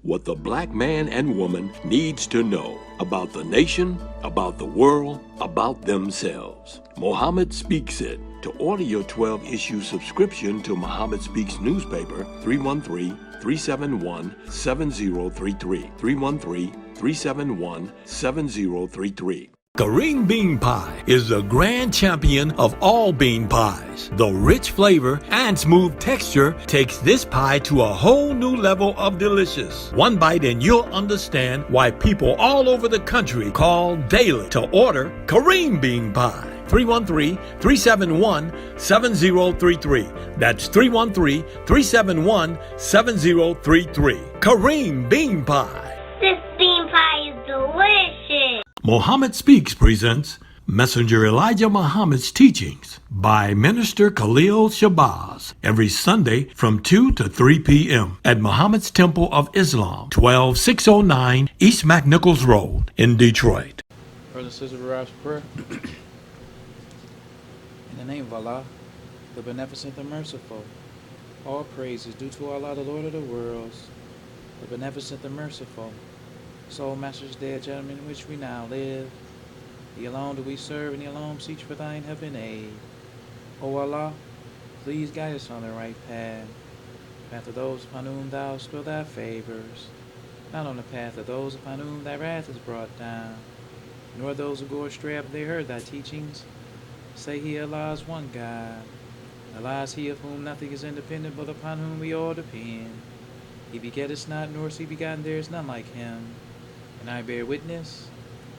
what the black man and woman needs to know about the nation, about the world, about themselves. Muhammad Speaks It. To order your 12-issue subscription to Muhammad Speaks newspaper, 313-371-7033. 313-371-7033. Kareem Bean Pie is the grand champion of all bean pies. The rich flavor and smooth texture takes this pie to a whole new level of delicious. One bite and you'll understand why people all over the country call daily to order Kareem Bean Pie. 313-371-7033. That's 313-371-7033. Kareem Bean Pie. This bean pie is delicious. Muhammad Speaks presents Messenger Elijah Muhammad's Teachings by Minister Khalil Shabazz every Sunday from 2 to 3 p.m. at Muhammad's Temple of Islam, 12609 East McNichols Road in Detroit. Brothers and sisters, we rise for prayer. In the name of Allah, the Beneficent, the Merciful, all praise is due to Allah, the Lord of the worlds, the Beneficent, the Merciful, Soul Masters, dear gentlemen, in which we now live. Thee alone do we serve, and Thee alone seek for Thine heaven aid. O Allah, please guide us on the right path of those upon whom Thou bestow Thy favors, not on the path of those upon whom Thy wrath is brought down, nor those who go astray after they heard Thy teachings. Say He, Allah is one God. Allah is He of whom nothing is independent, but upon whom we all depend. He begetteth not, nor is He begotten, there is none like Him. And I bear witness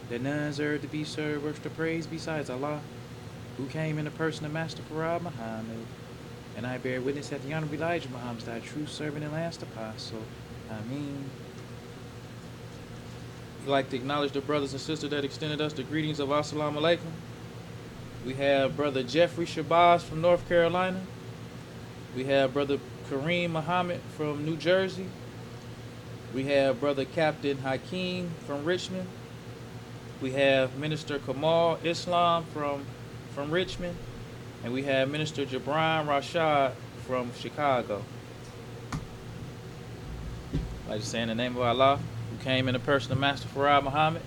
that none is earth to be served, worship to praise besides Allah, who came in the person of Master Farad Muhammad. And I bear witness that the Honorable Elijah Muhammad is Thy true servant and last apostle. Ameen. We'd like to acknowledge the brothers and sisters that extended us the greetings of Assalamu Alaikum. We have Brother Jeffrey Shabazz from North Carolina. We have Brother Kareem Muhammad from New Jersey. We have Brother Captain Hakeem from Richmond. We have Minister Kamal Islam from Richmond. And we have Minister Jabran Rashad from Chicago. I'd like to say in the name of Allah, who came in the person of Master Farad Muhammad,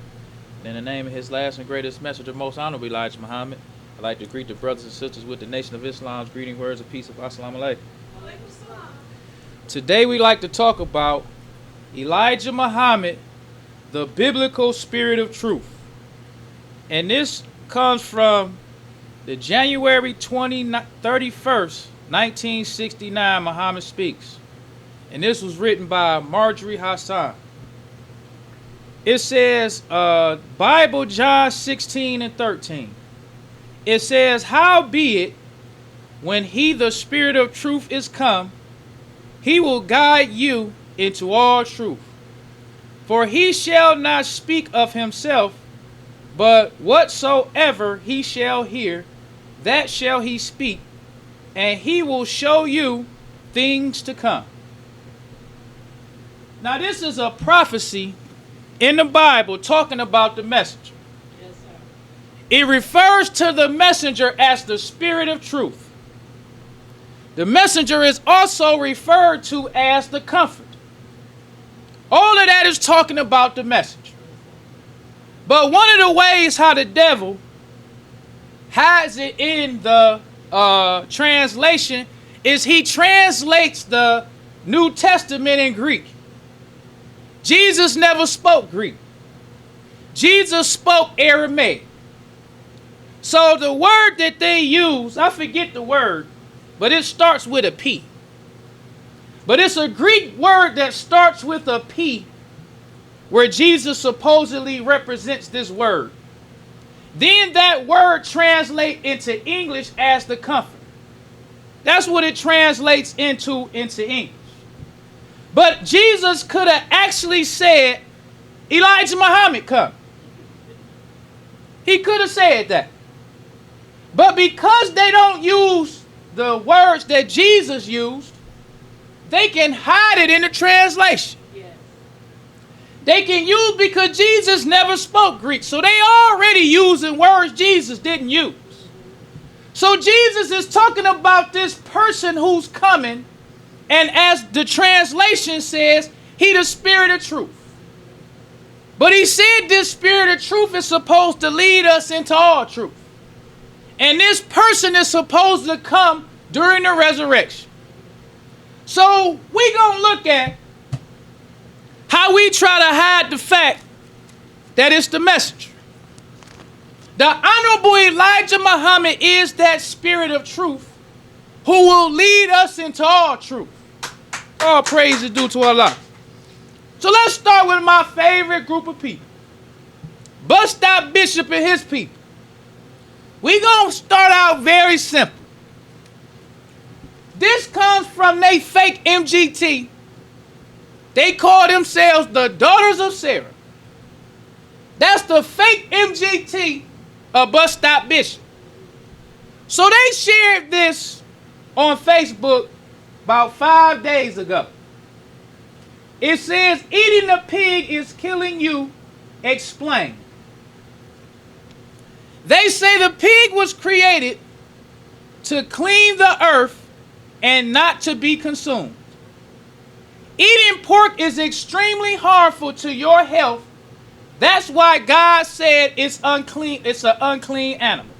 and in the name of his last and greatest messenger, most honorable Elijah Muhammad, I'd like to greet the brothers and sisters with the Nation of Islam's greeting words of peace of Assalamu Alaikum. Today we'd like to talk about Elijah Muhammad, the biblical spirit of truth. And this comes from the January 31st, 1969, Muhammad Speaks. And this was written by Marjorie Hassan. It says, Bible, John 16 and 13. It says, howbeit, when He, the Spirit of truth, is come, He will guide you into all truth. For He shall not speak of Himself, but whatsoever He shall hear, that shall He speak, and He will show you things to come. Now this is a prophecy in the Bible talking about the messenger. Yes, sir. It refers to the messenger as the Spirit of truth. The messenger is also referred to as the Comforter. All of that is talking about the messenger. But one of the ways how the devil has it in the translation is he translates the New Testament in Greek. Jesus never spoke Greek. Jesus spoke Aramaic. So the word that they use, I forget the word, but it starts with a P. But it's a Greek word that starts with a P, where Jesus supposedly represents this word. Then that word translates into English as the Comforter. That's what it translates into English. But Jesus could have actually said, Elijah Muhammad come. He could have said that. But because they don't use the words that Jesus used, they can hide it in the translation. Yes. They can use, because Jesus never spoke Greek. So they already using words Jesus didn't use. So Jesus is talking about this person who's coming. And as the translation says, He the spirit of truth. But he said this spirit of truth is supposed to lead us into all truth. And this person is supposed to come during the resurrection. So we gonna look at how we try to hide the fact that it's the messenger. The Honorable Elijah Muhammad is that spirit of truth who will lead us into all truth. All praise is due to Allah. So let's start with my favorite group of people. Bus Stop Bishop and his people. We gonna start out very simple. This comes from they fake MGT. They call themselves the Daughters of Sarah. That's the fake MGT of Bus Stop Bishop. So they shared this on Facebook about 5 days ago. It says, eating a pig is killing you. Explain. They say the pig was created to clean the earth and not to be consumed. Eating pork is extremely harmful to your health. That's why God said it's unclean. It's an unclean animal.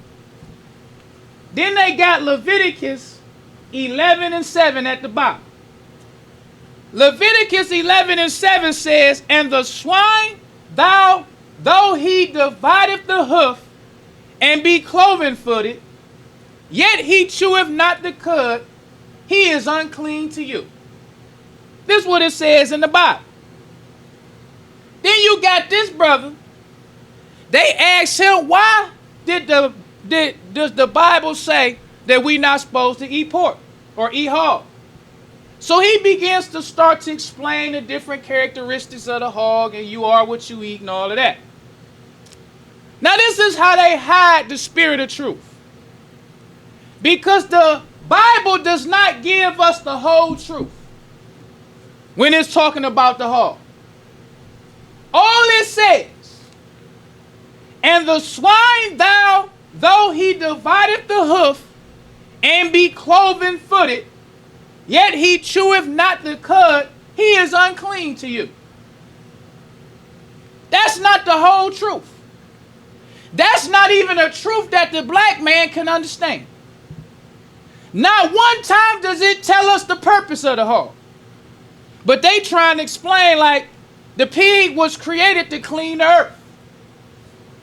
Then they got Leviticus 11:7 at the bottom. Leviticus 11:7 says, and the swine, though he divideth the hoof and be cloven-footed, yet he cheweth not the cud, he is unclean to you. This is what it says in the Bible. Then you got this brother. They asked him, why does the Bible say that we're not supposed to eat pork or eat hog? So he begins to start to explain the different characteristics of the hog and you are what you eat and all of that. Now this is how they hide the spirit of truth. Because the Bible does not give us the whole truth when it's talking about the hog. All it says, and the swine though he divideth the hoof and be cloven-footed, yet he cheweth not the cud, he is unclean to you. That's not the whole truth. That's not even a truth that the black man can understand. Not one time does it tell us the purpose of the hog. But they trying to explain like the pig was created to clean the earth.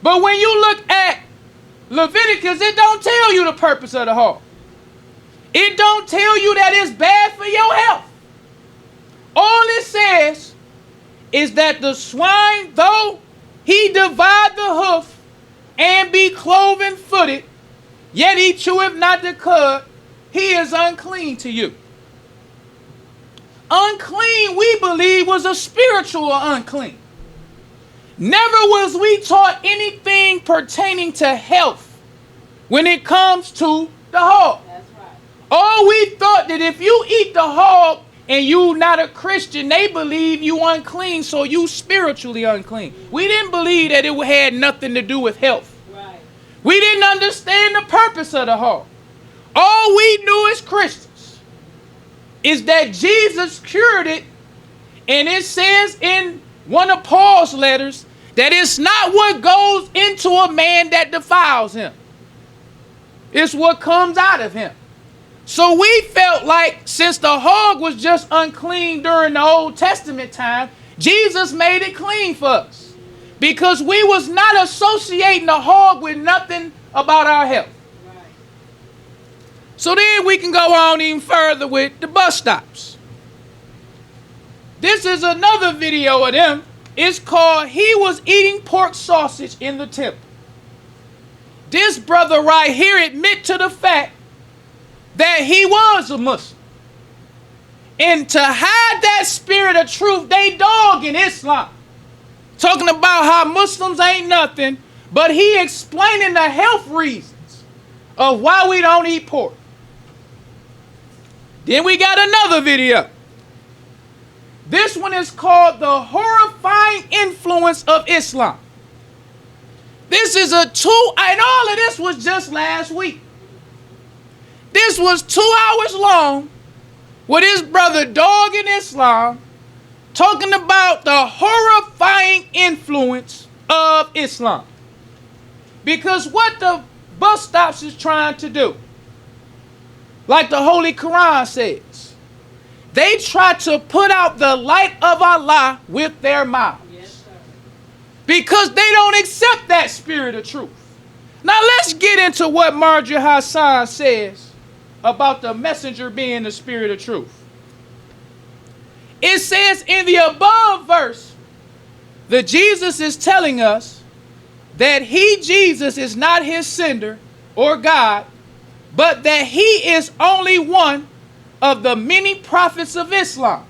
But when you look at Leviticus, it don't tell you the purpose of the hog. It don't tell you that it's bad for your health. All it says is that the swine, though he divide the hoof and be cloven-footed, yet he cheweth not the cud, he is unclean to you. Unclean, we believe, was a spiritual unclean. Never was we taught anything pertaining to health when it comes to the hog. That's right. All we thought that if you eat the hog and you not a Christian, they believe you unclean, so you spiritually unclean. We didn't believe that it had nothing to do with health. Right. We didn't understand the purpose of the hog. All we knew as Christians is that Jesus cured it, and it says in one of Paul's letters that it's not what goes into a man that defiles him. It's what comes out of him. So we felt like since the hog was just unclean during the Old Testament time, Jesus made it clean for us. Because we was not associating the hog with nothing about our health. Right. So then we can go on even further with the bus stops. This is another video of them. It's called He Was Eating Pork Sausage in the Temple. This brother right here admit to the fact that he was a Muslim. And to hide that spirit of truth, they dog in Islam. Talking about how Muslims ain't nothing, but he explaining the health reasons of why we don't eat pork. Then we got another video. This one is called The Horrifying Influence of Islam. This is and all of this was just last week. This was 2 hours long with his brother dogging Islam, talking about the horrifying influence of Islam. Because what the bus stops is trying to do, like the Holy Quran says, they try to put out the light of Allah with their mouths. Yes, sir. Because they don't accept that spirit of truth. Now let's get into what Marja Hassan says about the messenger being the spirit of truth. It says in the above verse that Jesus is telling us that he, Jesus, is not his sender or God, but that he is only one of the many prophets of Islam.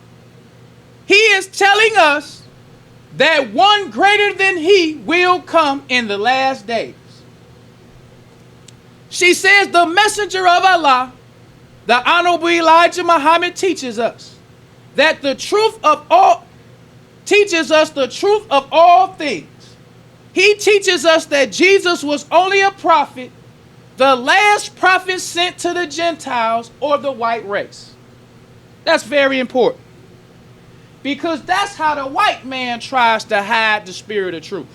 He is telling us that one greater than he will come in the last days. She says the messenger of Allah, the Honorable Elijah Muhammad, teaches us that the truth of all things. He teaches us that Jesus was only a prophet, the last prophet sent to the Gentiles or the white race. That's very important, because that's how the white man tries to hide the spirit of truth.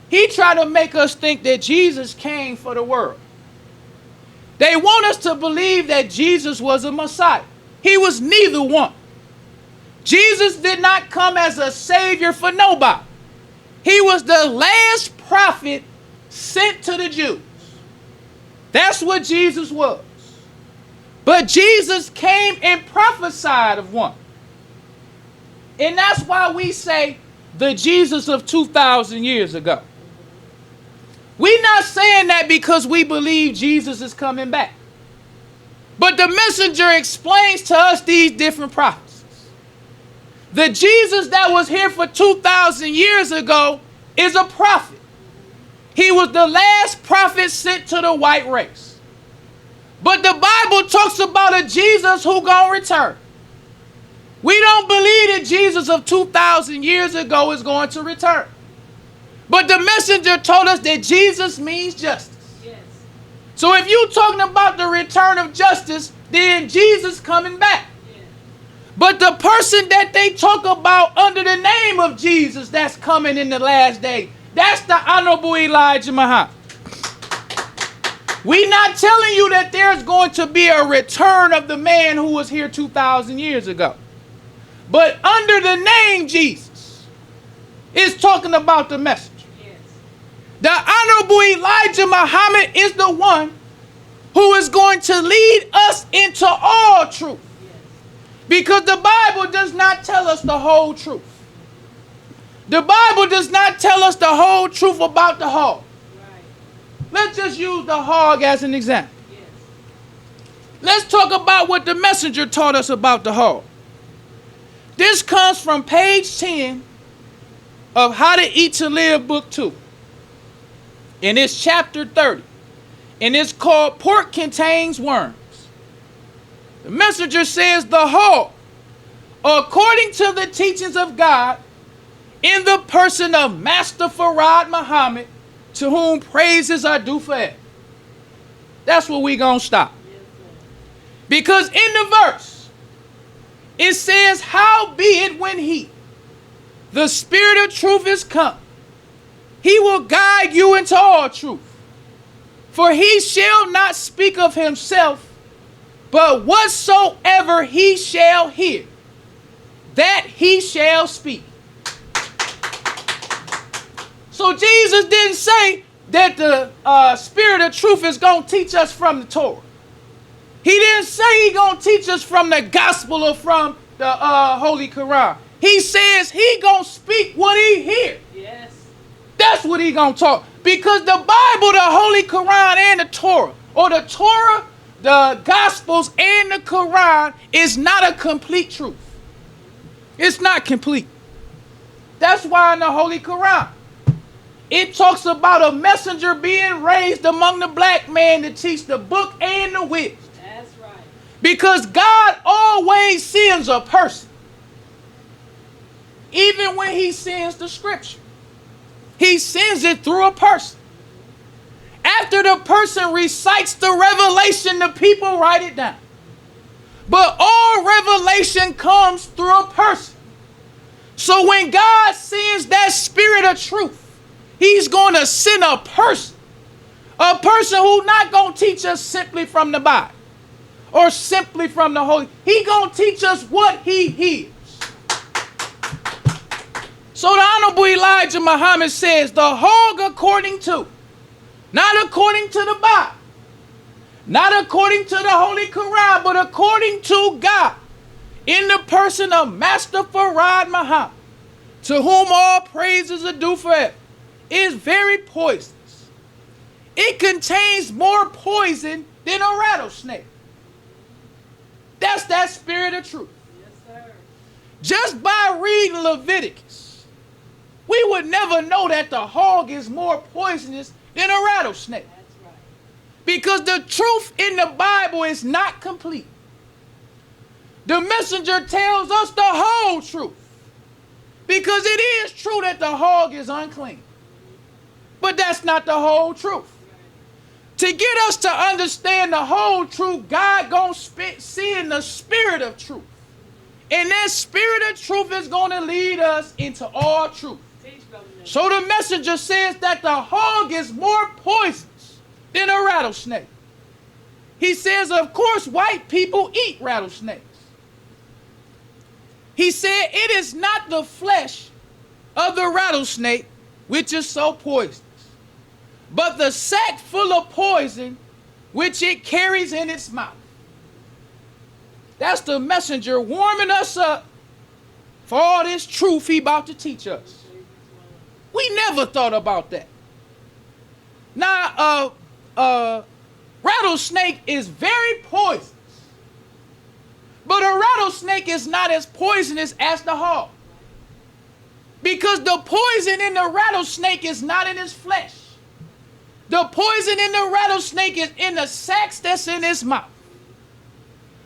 He tried to make us think that Jesus came for the world. They want us to believe that Jesus was a Messiah. He was neither one. Jesus did not come as a savior for nobody. He was the last prophet sent to the Jews. That's what Jesus was. But Jesus came and prophesied of one. And that's why we say the Jesus of 2,000 years ago. We're not saying that because we believe Jesus is coming back. But the messenger explains to us these different prophecies. The Jesus that was here for 2,000 years ago is a prophet. He was the last prophet sent to the white race. But the Bible talks about a Jesus who gonna return. We don't believe that Jesus of 2,000 years ago is going to return. But the messenger told us that Jesus means justice. Yes. So if you're talking about the return of justice, then Jesus coming back. Yes. But the person that they talk about under the name of Jesus that's coming in the last day, that's the Honorable Elijah Muhammad. We're not telling you that there's going to be a return of the man who was here 2,000 years ago. But under the name Jesus is talking about the messenger. Yes. The Honorable Elijah Muhammad is the one who is going to lead us into all truth. Yes. Because the Bible does not tell us the whole truth. The Bible does not tell us the whole truth about the hog. Right. Let's just use the hog as an example. Yes. Let's talk about what the messenger taught us about the hog. This comes from page 10 of How to Eat to Live, book 2. And it's chapter 30. And it's called Pork Contains Worms. The messenger says the hog, according to the teachings of God, in the person of Master Farad Muhammad, to whom praises are due forever. That's where we gonna stop. Because in the verse, it says, howbeit when he, the spirit of truth, is come, he will guide you into all truth. For he shall not speak of himself, but whatsoever he shall hear, that he shall speak. So Jesus didn't say that the spirit of truth is going to teach us from the Torah. He didn't say he's going to teach us from the gospel or from the Holy Quran. He says he going to speak what he hears. Yes. That's what he going to talk. Because the Bible, the Holy Quran, and the Torah, or the Torah, the Gospels, and the Quran is not a complete truth. It's not complete. That's why in the Holy Quran, it talks about a messenger being raised among the black man to teach the book and the wisdom. That's right. Because God always sends a person. Even when he sends the scripture, he sends it through a person. After the person recites the revelation, the people write it down. But all revelation comes through a person. So when God sends that spirit of truth, he's going to send a person who's not going to teach us simply from the Bible or simply from the Holy. He's going to teach us what he hears. So the Honorable Elijah Muhammad says, the hog according to, not according to the Bible, not according to the Holy Quran, but according to God, in the person of Master Farad Muhammad, to whom all praises are due forever, is very poisonous. It contains more poison than a rattlesnake. That's that spirit of truth. Yes, sir. Just by reading Leviticus, we would never know that the hog is more poisonous than a rattlesnake. That's right. Because the truth in the Bible is not complete. The messenger tells us the whole truth. Because it is true that the hog is unclean. But that's not the whole truth. To get us to understand the whole truth, God gonna send the spirit of truth. And that spirit of truth is gonna lead us into all truth. So the messenger says that the hog is more poisonous than a rattlesnake. He says, of course, white people eat rattlesnakes. He said, it is not the flesh of the rattlesnake which is so poisonous, but the sack full of poison which it carries in its mouth. That's the messenger warming us up for all this truth he about to teach us. We never thought about that. Now, rattlesnake is very poisonous. But a rattlesnake is not as poisonous as the hog. Because the poison in the rattlesnake is not in his flesh. The poison in the rattlesnake is in the sacs that's in his mouth.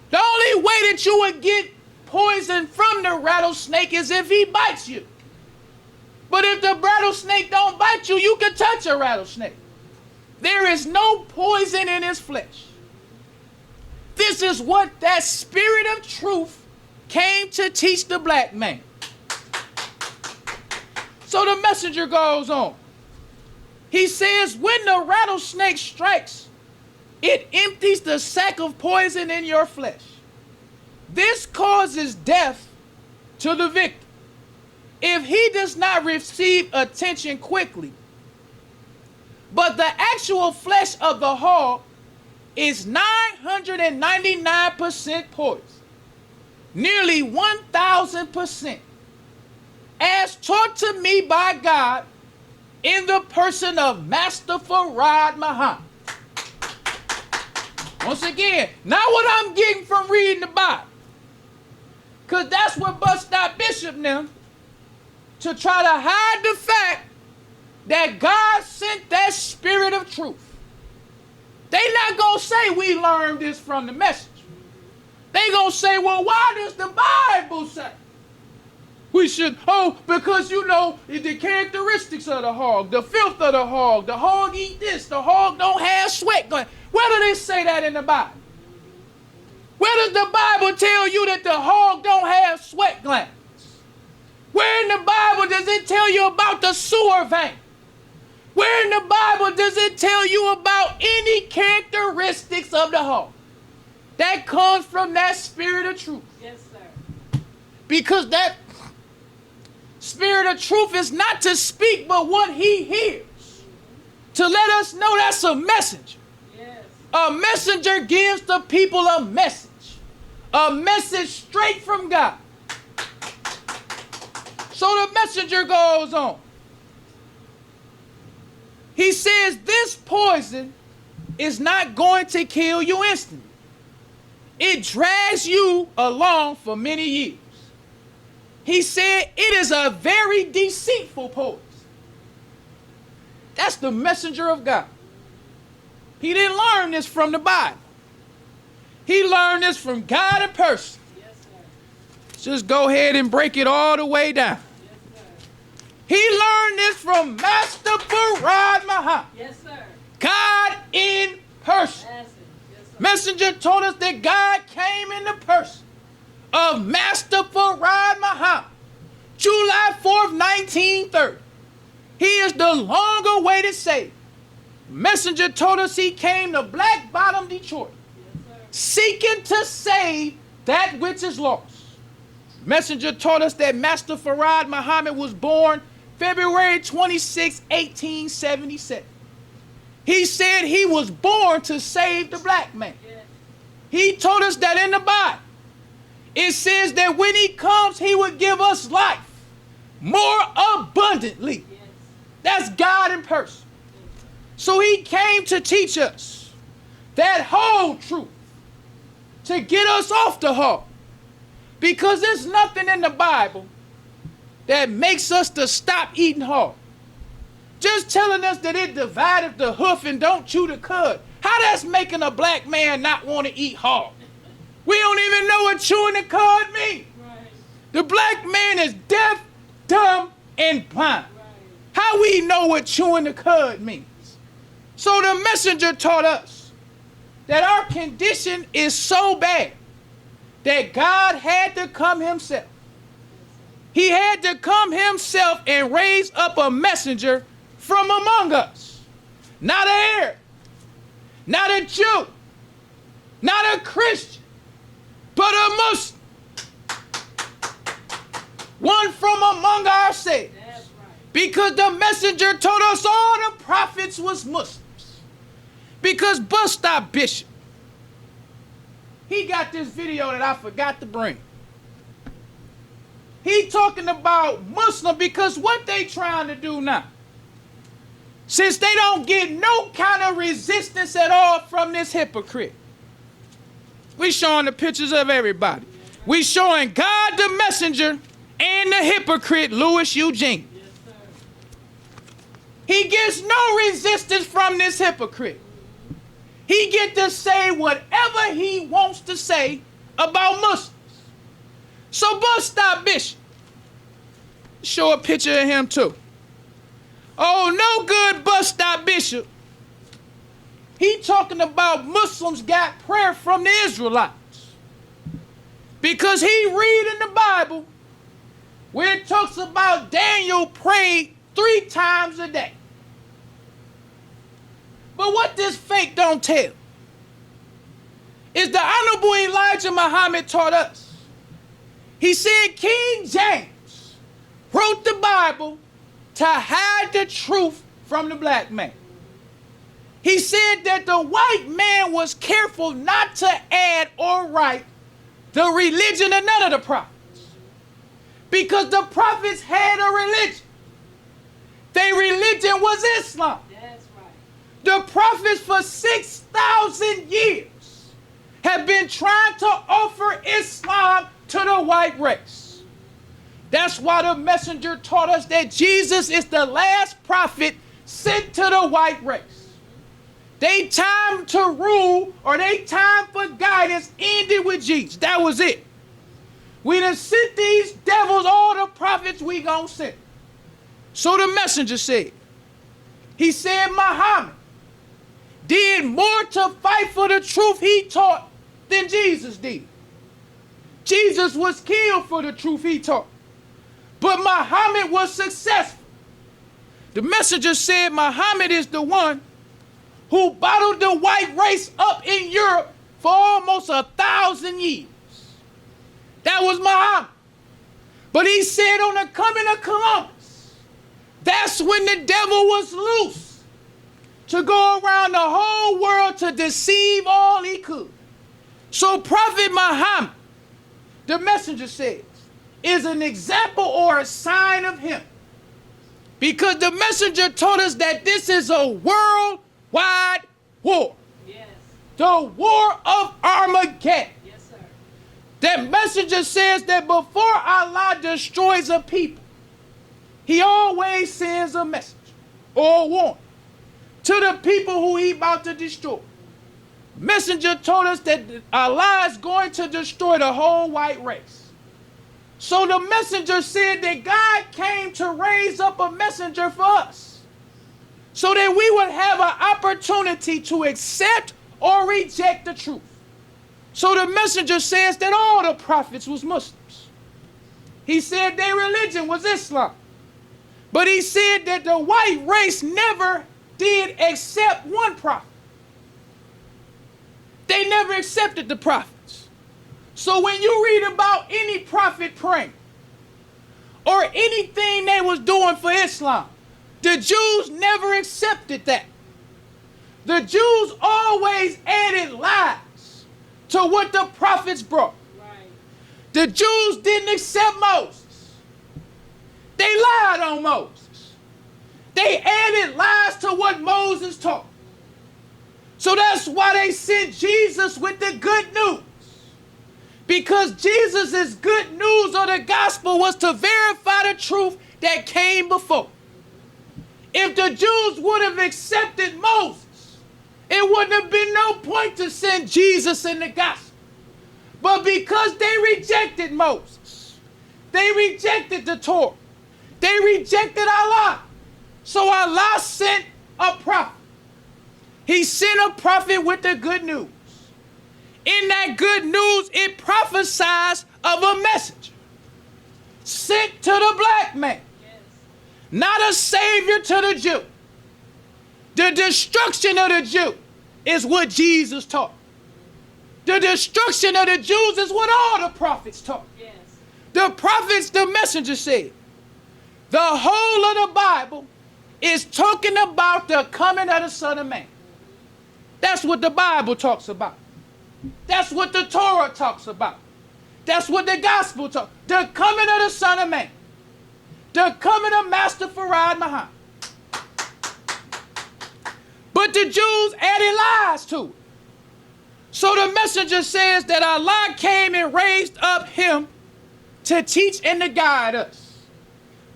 The only way that you would get poison from the rattlesnake is if he bites you. But if the rattlesnake don't bite you, you can touch a rattlesnake. There is no poison in his flesh. This is what that spirit of truth came to teach the black man. So the messenger goes on. He says, when the rattlesnake strikes, it empties the sac of poison in your flesh. This causes death to the victim. If he does not receive attention quickly, but the actual flesh of the hog is 999% poison, nearly 1,000%, as taught to me by God in the person of Master Farad Muhammad. Once again, not what I'm getting from reading the Bible, because that's what bust out Bishop them to try to hide the fact that God sent that spirit of truth. They not going to say we learned this from the message. They going to say, well, why does the Bible say? We should, because you know the characteristics of the hog, the filth of the hog eat this, the hog don't have sweat glands. Where do they say that in the Bible? Where does the Bible tell you that the hog don't have sweat glands? Where in the Bible does it tell you about the sewer vein? Where in the Bible does it tell you about any characteristics of the hog? That comes from that spirit of truth. Yes, sir. Because that spirit of truth is not to speak but what he hears. To let us know that's a messenger. Yes. A messenger gives the people a message. A message straight from God. So the messenger goes on. He says this poison is not going to kill you instantly. It drags you along for many years. He said it is a very deceitful poison. That's the messenger of God. He didn't learn this from the Bible. He learned this from God in person. Yes, sir. Just go ahead and break it all the way down. Yes, sir. He learned this from Master Farad Muhammad. Yes, sir. God in person. Yes, sir. Messenger told us that God came in the person of Master Farad Muhammad July 4th, 1930. He is the long-awaited Savior. Messenger told us he came to Black Bottom, Detroit, seeking to save that which is lost. Messenger taught us that Master Farad Muhammad was born February 26, 1877. He said he was born to save the black man. He told us that in the Bible, it says that when he comes, he would give us life more abundantly. That's God in person. So he came to teach us that whole truth, to get us off the hog. Because there's nothing in the Bible that makes us to stop eating hog. Just telling us that it divided the hoof and don't chew the cud. How that's making a black man not want to eat hog? We don't even know what chewing the cud means. Right. The black man is deaf, dumb, and blind. Right. How we know what chewing the cud means? So the messenger taught us that our condition is so bad that God had to come himself. He had to come himself and raise up a messenger from among us. Not an Arab, not a Jew, not a Christian, but a Muslim. One from among ourselves. Right. Because the messenger told us all the prophets was Muslims. Because Bus Stop Bishop, he got this video that I forgot to bring. He talking about Muslim because what they trying to do now, since they don't get no kind of resistance at all from this hypocrite. We showing the pictures of everybody. We showing God the messenger and the hypocrite Louis Eugene. He gets no resistance from this hypocrite. He get to say whatever he wants to say about Muslims. So Bus Stop Bishop, show a picture of him too. Oh, no good Bus Stop Bishop. He talking about Muslims got prayer from the Israelites. Because he read in the Bible where it talks about Daniel prayed 3 times a day. But what this fake don't tell is the Honorable Elijah Muhammad taught us. He said King James wrote the Bible to hide the truth from the black man. He said that the white man was careful not to add or write the religion of none of the prophets. Because the prophets had a religion. Their religion was Islam. The prophets for 6,000 years have been trying to offer Islam to the white race. That's why the messenger taught us that Jesus is the last prophet sent to the white race. They time to rule or they time for guidance ended with Jesus. That was it. We done sent these devils, all the prophets we gonna send. So the messenger said, he said Muhammad did more to fight for the truth he taught than Jesus did. Jesus was killed for the truth he taught. But Muhammad was successful. The messenger said Muhammad is the one who bottled the white race up in Europe for almost 1,000 years. That was Muhammad. But he said on the coming of Columbus, that's when the devil was loose to go around the whole world to deceive all he could. So Prophet Muhammad, the messenger says, is an example or a sign of him. Because the messenger told us that this is a worldwide war. Yes. The war of Armageddon. Yes, sir. That messenger says that before Allah destroys a people, he always sends a message or a warning to the people who he about to destroy. Messenger told us that Allah is going to destroy the whole white race. So the messenger said that God came to raise up a messenger for us so that we would have an opportunity to accept or reject the truth. So the messenger says that all the prophets was Muslims. He said their religion was Islam. But he said that the white race never did accept one prophet. They never accepted the prophets. So when you read about any prophet praying or anything they was doing for Islam, the Jews never accepted that. The Jews always added lies to what the prophets brought. Right. The Jews didn't accept Moses. They lied on Moses. They added lies to what Moses taught. So that's why they sent Jesus with the good news. Because Jesus' good news of the gospel was to verify the truth that came before. If the Jews would have accepted Moses, it wouldn't have been no point to send Jesus in the gospel. But because they rejected Moses, they rejected the Torah, they rejected Allah, so Allah sent a prophet. He sent a prophet with the good news. In that good news, it prophesies of a messenger sent to the black man, not a savior to the Jew. The destruction of the Jew is what Jesus taught. The destruction of the Jews is what all the prophets taught. Yes. The prophets, the messenger said, the whole of the Bible is talking about the coming of the Son of Man. That's what the Bible talks about. That's what the Torah talks about. That's what the gospel talks. The coming of the Son of Man. The coming of Master Farad Muhammad. But the Jews added lies to it. So the messenger says that Allah came and raised up him to teach and to guide us,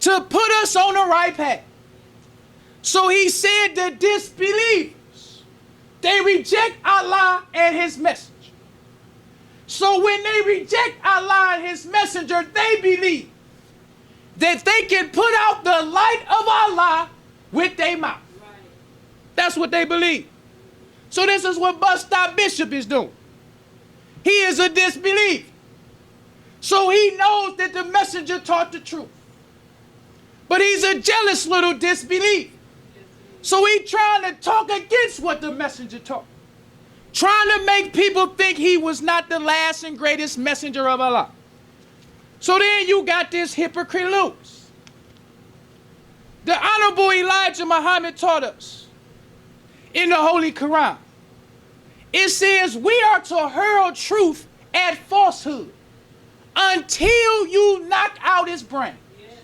to put us on the right path. So he said the disbelievers, they reject Allah and his messenger. So when they reject Allah and his messenger, they believe that they can put out the light of Allah with their mouth. That's what they believe. So this is what Bus Stop Bishop is doing. He is a disbeliever. So he knows that the messenger taught the truth. But he's a jealous little disbeliever. So he's trying to talk against what the messenger taught. Trying to make people think he was not the last and greatest messenger of Allah. So then you got this hypocrite loose. The Honorable Elijah Muhammad taught us in the Holy Quran. It says we are to hurl truth at falsehood until you knock out his brain. Yes.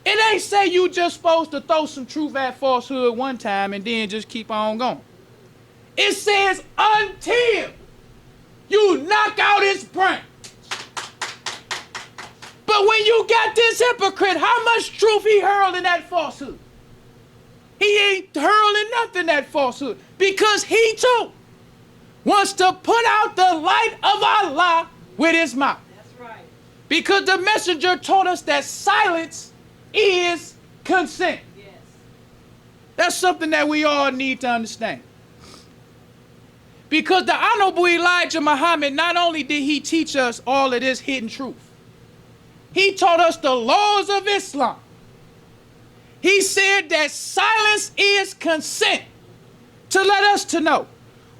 It ain't say you just supposed to throw some truth at falsehood one time and then just keep on going. It says until you knock out his brain. But when you got this hypocrite, how much truth he hurling that falsehood? He ain't hurling nothing that falsehood because he too wants to put out the light of Allah with his mouth. That's right. Because the messenger taught us that silence is consent. Yes. That's something that we all need to understand. Because the Honorable Elijah Muhammad, not only did he teach us all of this hidden truth, he taught us the laws of Islam. He said that silence is consent to let us to know.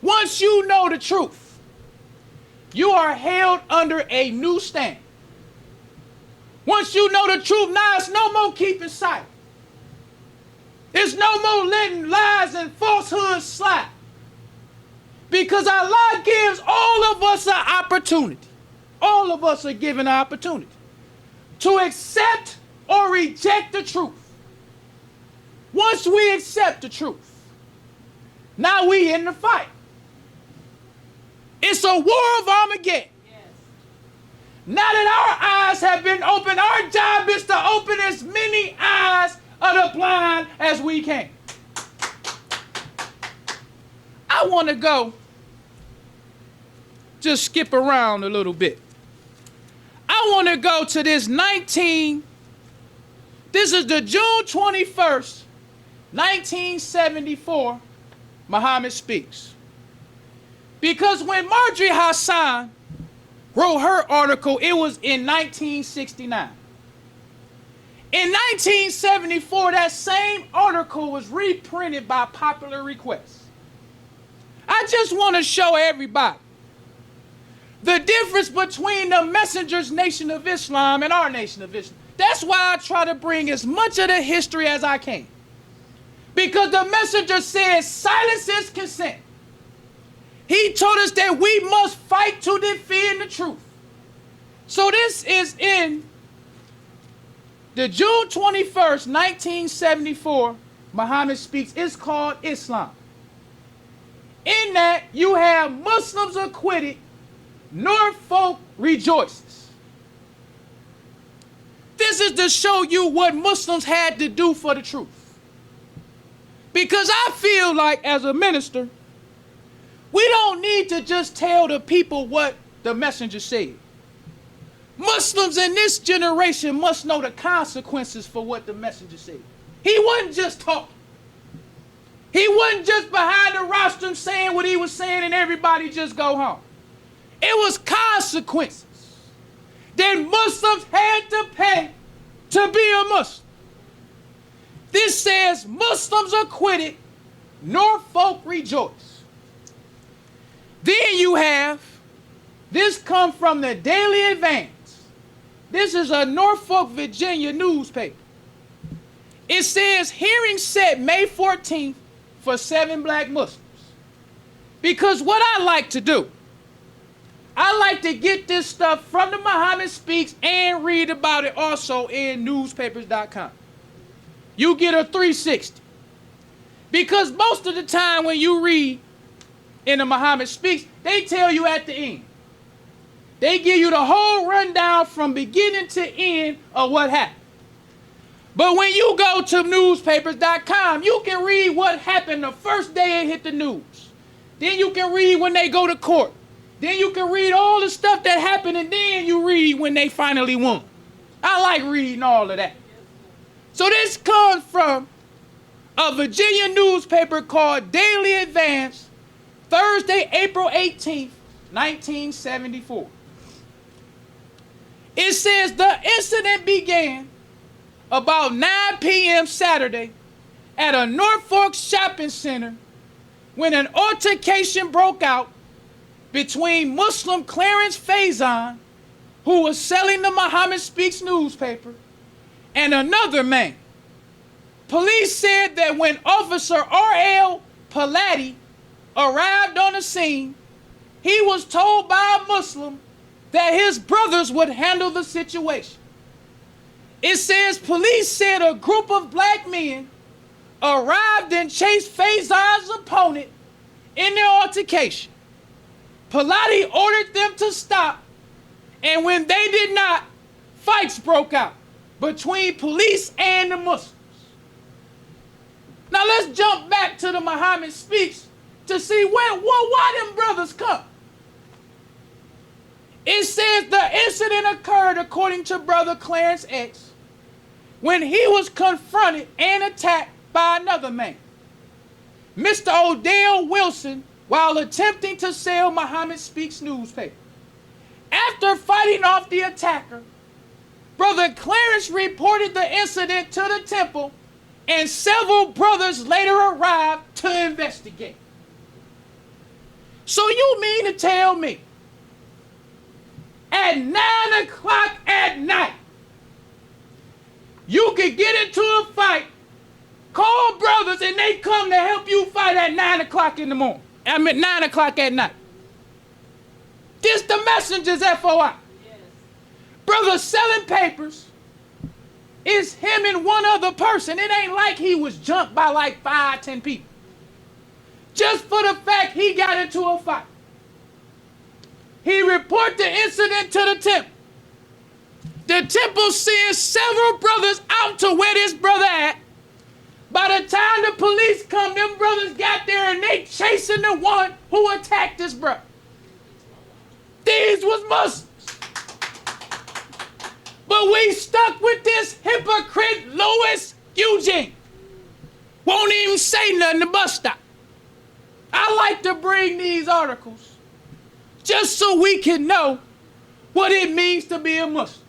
Once you know the truth, you are held under a new standard. Once you know the truth, now it's no more keeping silent. There's no more letting lies and falsehoods slide. Because Allah gives all of us an opportunity. All of us are given an opportunity to accept or reject the truth. Once we accept the truth, now we in the fight. It's a war of Armageddon. Yes. Now that our eyes have been opened, our job is to open as many eyes of the blind as we can. I want to go just skip around a little bit. I want to go to this is the June 21st, 1974, Muhammad speaks. Because when Marjorie Hassan wrote her article. It was in 1969. In 1974, that same article was reprinted by popular request. I just want to show everybody the difference between the Messenger's Nation of Islam and our Nation of Islam. That's why I try to bring as much of the history as I can. Because the Messenger says silence is consent. He told us that we must fight to defend the truth. So this is in the June 21st, 1974, Muhammad speaks. It's called Islam. In that, you have Muslims acquitted, Norfolk rejoices. This is to show you what Muslims had to do for the truth. Because I feel like, as a minister, we don't need to just tell the people what the messenger said. Muslims in this generation must know the consequences for what the messenger said. He wasn't just talking. He wasn't just behind the rostrum saying what he was saying and everybody just go home. It was consequences that Muslims had to pay to be a Muslim. This says Muslims acquitted, Norfolk rejoice. Then you have, this come from the Daily Advance. This is a Norfolk, Virginia newspaper. It says hearing set May 14th for 7 black Muslims. Because what I like to do, I like to get this stuff from the Muhammad Speaks and read about it also in newspapers.com. You get a 360. Because most of the time when you read in the Muhammad Speaks, they tell you at the end. They give you the whole rundown from beginning to end of what happened. But when you go to newspapers.com, you can read what happened the first day it hit the news. Then you can read when they go to court. Then you can read all the stuff that happened, and then you read when they finally won. I like reading all of that. So this comes from a Virginia newspaper called Daily Advance, Thursday, April 18th, 1974. It says the incident began about 9 p.m. Saturday at a Norfolk shopping center when an altercation broke out between Muslim Clarence Faison, who was selling the Muhammad Speaks newspaper, and another man. Police said that when Officer R.L. Palatti arrived on the scene, he was told by a Muslim that his brothers would handle the situation. It says police said a group of black men arrived and chased Faison's opponent in their altercation. Palatti ordered them to stop, and when they did not, fights broke out between police and the Muslims. Now let's jump back to the Muhammad Speaks to see why them brothers come. It says the incident occurred, according to Brother Clarence X, when he was confronted and attacked by another man, Mr. Odell Wilson, while attempting to sell Muhammad Speaks newspaper. After fighting off the attacker, Brother Clarence reported the incident to the temple, and several brothers later arrived to investigate. So you mean to tell me at 9 o'clock at night, you could get into a fight, call brothers, and they come to help you fight at 9 o'clock in the morning? 9 o'clock at night. This the messenger's FOI. Yes. Brother selling papers is him and one other person. It ain't like he was jumped by like 5, 10 people. Just for the fact he got into a fight. He reported the incident to the temple. The temple sends several brothers out to where this brother at. By the time the police come, them brothers got there and they chasing the one who attacked this brother. These was Muslims. But we stuck with this hypocrite Louis Eugene. Won't even say nothing to bus stop. I like to bring these articles just so we can know what it means to be a Muslim.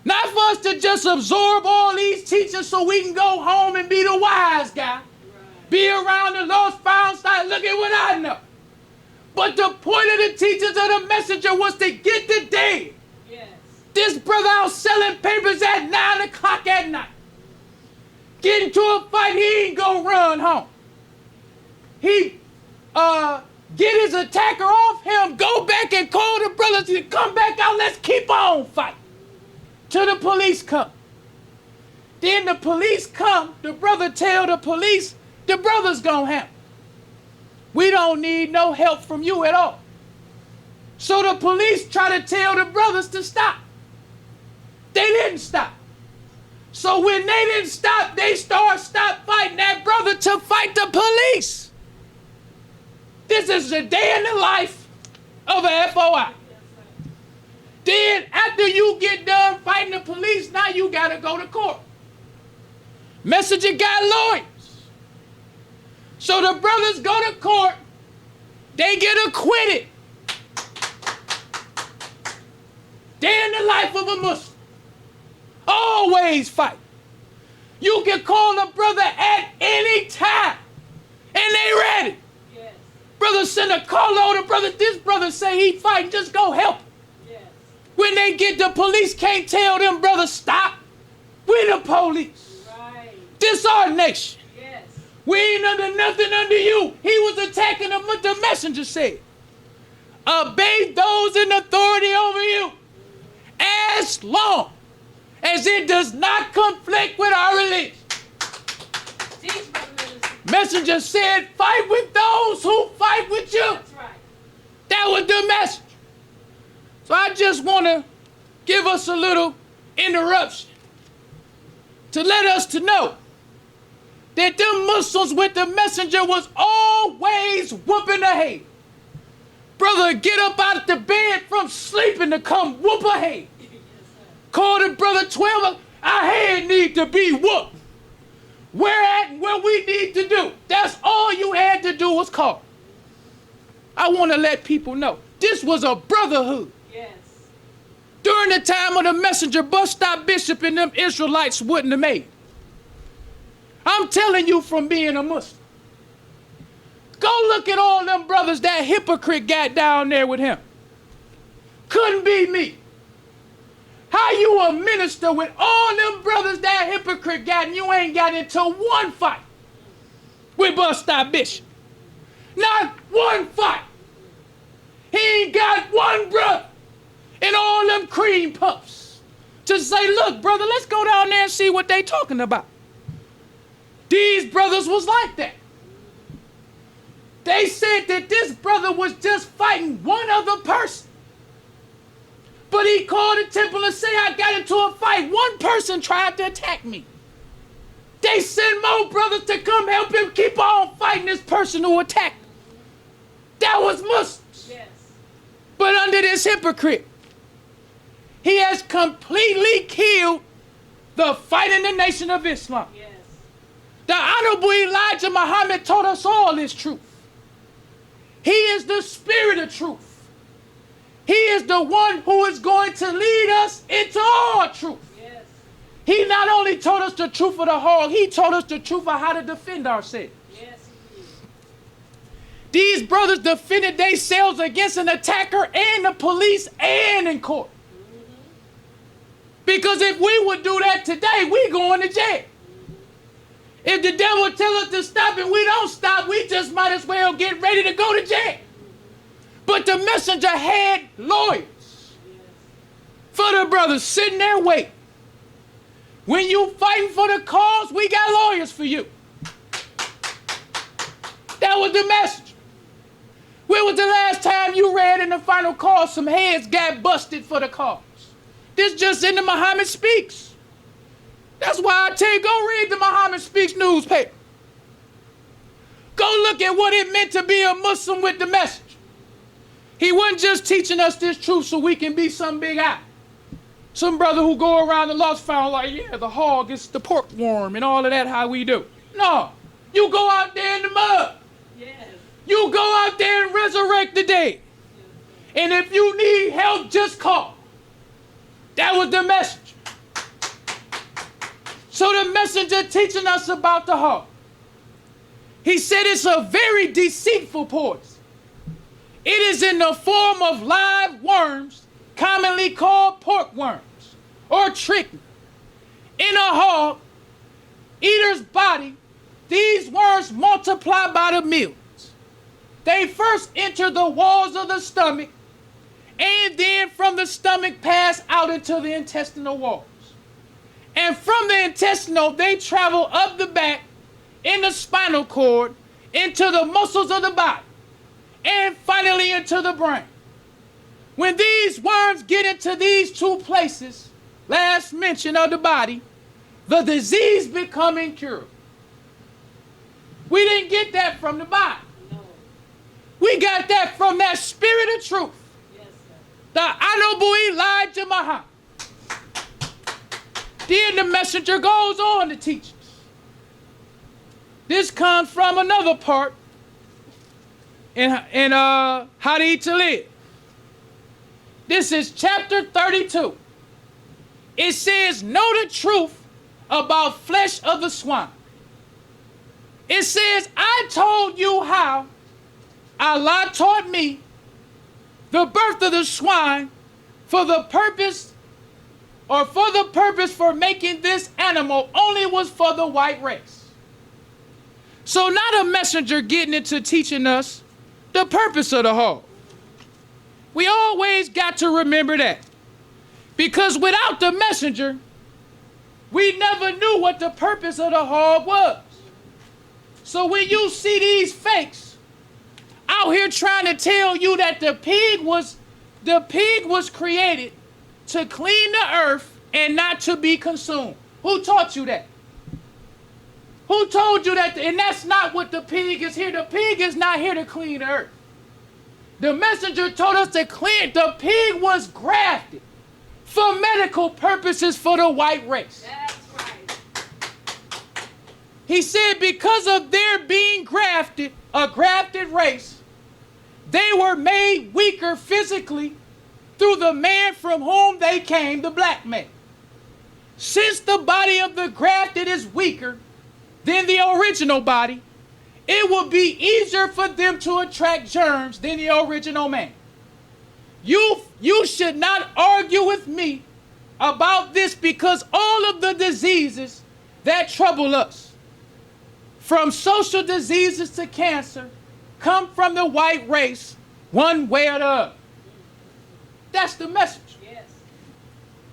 Not for us to just absorb all these teachings so we can go home and be the wise guy. Right. Be around the lost, found, side, look at what I know. But the point of the teachings of the messenger was to get the dead. Yes. This brother out selling papers at 9 o'clock at night. Get into a fight, he ain't gonna run home. He get his attacker off him, go back and call the brothers to come back out, let's keep on fighting. Till the police come. Then the police come, the brother tell the police, the brother's gonna help. We don't need no help from you at all. So the police try to tell the brothers to stop. They didn't stop. So when they didn't stop, they stopped fighting that brother to fight the police. This is a day in the life of a FOI. Then after you get done fighting the police, now you gotta go to court. Messenger got lawyers. So the brothers go to court, they get acquitted. Day in the life of a Muslim. Always fight. You can call a brother at any time, and they ready. Yes. Brother send a carload of brothers. This brother say he fighting, just go help him. Yes. When they get the police, can't tell them brothers stop. We the police. Right. This our nation. Yes. We ain't under nothing under you. He was attacking them, what the messenger said. Obey those in authority over you as long as it does not conflict with our religion. Messenger said, fight with those who fight with you. That's right. That was the message. So I just want to give us a little interruption to let us to know that them Muslims with the messenger was always whooping the head. Brother, get up out of the bed from sleeping to come whoop a head. Call the brother 12, our head need to be whooped. Where at and what we need to do. That's all you had to do was call. I want to let people know, this was a brotherhood. Yes. During the time of the messenger, bus stop bishop and them Israelites wouldn't have made. I'm telling you from being a Muslim. Go look at all them brothers that hypocrite got down there with him. Couldn't be me. How you a minister with all them brothers that hypocrite got and you ain't got into one fight with bus stop bishop? Not one fight. He ain't got one brother in all them cream puffs to say, look, brother, let's go down there and see what they talking about. These brothers was like that. They said that this brother was just fighting one other person. But he called the temple and said, I got into a fight. One person tried to attack me. They sent more brothers to come help him keep on fighting this person who attacked him. That was Muslims. Yes. But under this hypocrite, he has completely killed the fight in the nation of Islam. Yes. The Honorable Elijah Muhammad taught us all this truth. He is the spirit of truth. He is the one who is going to lead us into all truth. Yes. He not only told us the truth of the whole, he told us the truth of how to defend ourselves. Yes, he did. These brothers defended themselves against an attacker and the police and in court. Mm-hmm. Because if we would do that today, we going to jail. If the devil tell us to stop and we don't stop, we just might as well get ready to go to jail. But the messenger had lawyers for the brothers sitting there waiting. When you fighting for the cause, we got lawyers for you. That was the message. When was the last time you read in the final call some heads got busted for the cause? This just in the Muhammad Speaks. That's why I tell you, go read the Muhammad Speaks newspaper. Go look at what it meant to be a Muslim with the message. He wasn't just teaching us this truth so we can be some big eye. Some brother who go around the lost found like, yeah, the hog is the pork worm and all of that, how we do. No, you go out there in the mud. Yes. You go out there and resurrect the dead. And if you need help, just call. That was the message. So the messenger teaching us about the heart. He said it's a very deceitful poison. It is in the form of live worms, commonly called pork worms or chicken. In a hog eater's body, these worms multiply by the millions. They first enter the walls of the stomach, and then from the stomach pass out into the intestinal walls. And from the intestinal, they travel up the back, in the spinal cord, into the muscles of the body, and finally into the brain. When these worms get into these two places, last mention of the body, the disease becomes incurable. We didn't get that from the Bible. No. We got that from that spirit of truth. Yes, sir. The Honorable Elijah Muhammad. Then the messenger goes on to teach us. This comes from another part in How to Eat to Live. This is chapter 32. It says, know the truth about flesh of the swine. It says, I told you how Allah taught me the birth of the swine for the purpose for making this animal only was for the white race. So not a messenger getting into teaching us the purpose of the hog. We always got to remember that. Because without the messenger, we never knew what the purpose of the hog was. So when you see these fakes out here trying to tell you that the pig was created to clean the earth and not to be consumed. Who taught you that? Who told you that? And that's not what the pig is here. The pig is not here to clean the earth. The messenger told us to clean. The pig was grafted for medical purposes for the white race. That's right. He said because of their being grafted, a grafted race, they were made weaker physically through the man from whom they came, the black man. Since the body of the grafted is weaker than the original body, it will be easier for them to attract germs than the original man. You should not argue with me about this because all of the diseases that trouble us, from social diseases to cancer, come from the white race one way or the other. That's the message. Yes.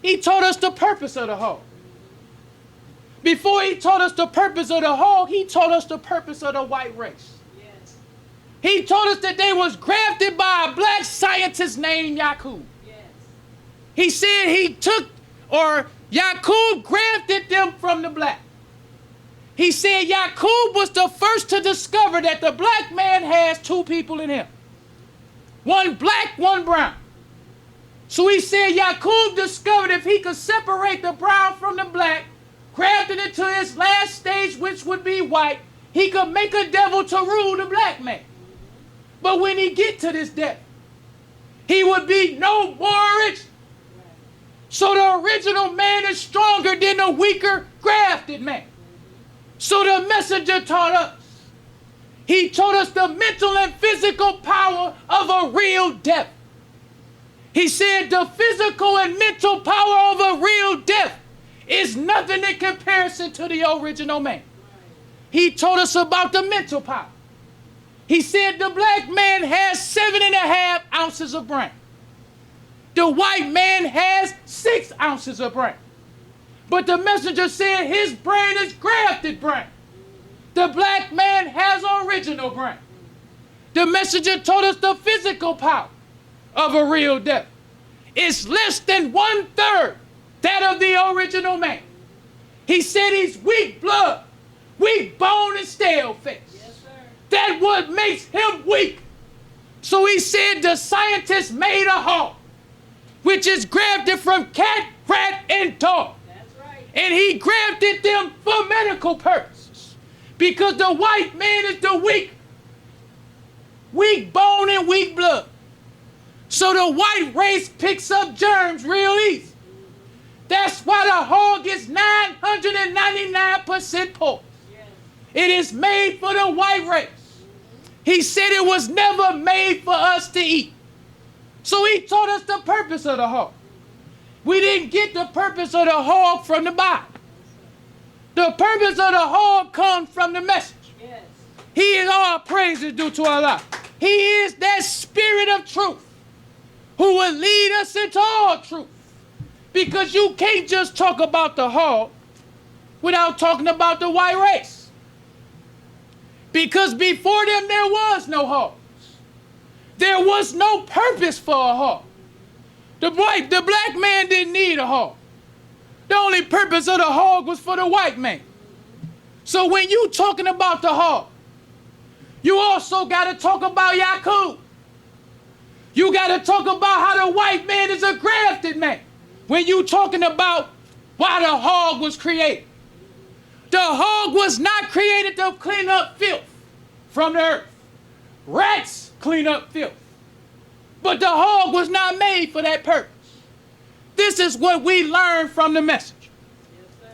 He told us the purpose of the hog. Before he told us the purpose of the hog, he told us the purpose of the white race. Yes. He told us that they was grafted by a black scientist named Yaqub. Yes. He said Yaqub grafted them from the black. He said Yaqub was the first to discover that the black man has two people in him. One black, one brown. So he said Yaqub discovered if he could separate the brown from the black, grafted it to his last stage, which would be white, he could make a devil to rule the black man. But when he get to this devil, he would be no more rich. So the original man is stronger than the weaker grafted man. So the messenger taught us. He taught us the mental and physical power of a real devil. He said the physical and mental power of a real devil is nothing in comparison to the original man. He told us about the mental power. He said the black man has 7.5 ounces of brain. The white man has 6 ounces of brain. But the messenger said his brain is grafted brain. The black man has original brain. The messenger told us the physical power of a real devil. It's less than 1/3 that of the original man. He said he's weak blood, weak bone, and stale face. Yes, sir. That's what makes him weak. So he said the scientists made a hog, which is grafted from cat, rat, and dog. That's right. And he grafted them for medical purposes. Because the white man is the weak bone and weak blood. So the white race picks up germs real easy. That's why the hog is 999% poor. It is made for the white race. He said it was never made for us to eat. So he taught us the purpose of the hog. We didn't get the purpose of the hog from the Bible. The purpose of the hog comes from the message. Yes. He is all praises due to Allah. He is that spirit of truth who will lead us into all truth. Because you can't just talk about the hog without talking about the white race. Because before them there was no hogs. There was no purpose for a hog. The black man didn't need a hog. The only purpose of the hog was for the white man. So when you talking about the hog, you also got to talk about Yaqub. You got to talk about how the white man is a grafted man. When you talking about why the hog was created. The hog was not created to clean up filth from the earth. Rats clean up filth. But the hog was not made for that purpose. This is what we learn from the message. Yes, sir.